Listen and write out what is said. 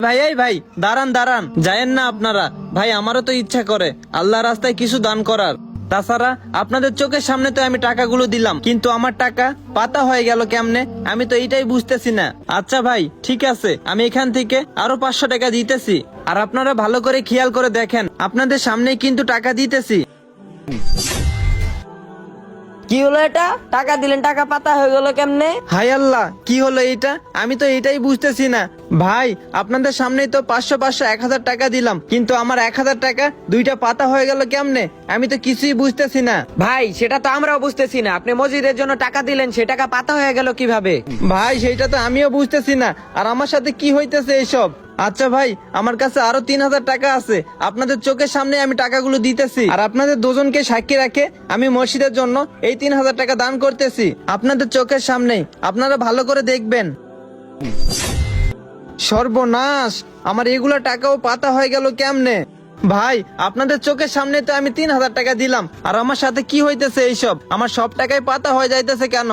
ভাই এই ভাই দাঁড়ান দাঁড়ান, যায়েন না আপনারা। ভাই আমারও তো ইচ্ছা করে আল্লাহ রাস্তায় কিছু দান করার। তাছাড়া আপনাদের চোখের সামনে তো আমি টাকাগুলো দিলাম, কিন্তু আমার টাকা পাতা হয়ে গেল কেমনে, আমি তো এইটাই বুঝতেছি না। আচ্ছা ভাই ঠিক আছে, আমি এখান থেকে আরো 500 টাকা দিতেছি। আর আপনারা ভালো করে খেয়াল করে দেখেন, আপনাদের সামনেই কিন্তু টাকা দিতেছি। কি হলো এটা? টাকা দিলেন, টাকা পাতা হয়ে গেল কেমনে? হায় আল্লাহ, কি হলো এটা? আমি তো এটাই বুঝতেছি না। ভাই আপনাদের সামনেই তো 500 500 1000 টাকা দিলাম, কিন্তু আমার 1000 টাকা দুইটা পাতা হয়ে গেল কেমনে, আমি তো কিছুই বুঝতেছি না। ভাই সেটা তো আমরাও বুঝতেছি না, আপনি মসজিদের জন্য টাকা দিলেন, সে টাকা পাতা হয়ে গেল কিভাবে? ভাই সেইটা তো আমিও বুঝতেছি না, আর আমার সাথে কি হইতেছে এইসব। আচ্ছা ভাই, আমার কাছে আরো 3000 টাকা আছে, আপনাদের চোখের সামনে আমি টাকাগুলো দিতেছি, আর আপনাদের দুজনকে সাক্ষী রাখে আমি মসজিদের জন্য এই 3000 টাকা দান করতেছি আপনাদের চোখের সামনেই। আপনারা ভালো করে দেখবেন। সর্বনাশ, আমার এগুলা টাকাও পাতা হয়ে গেল কেমনে? ভাই আপনাদের চোখের সামনে তো আমি 3000 টাকা দিলাম, আর আমার সাথে কি হইতেছে এইসব? আমার সব টাকাই পাতা হয়ে যাইতেছে কেন?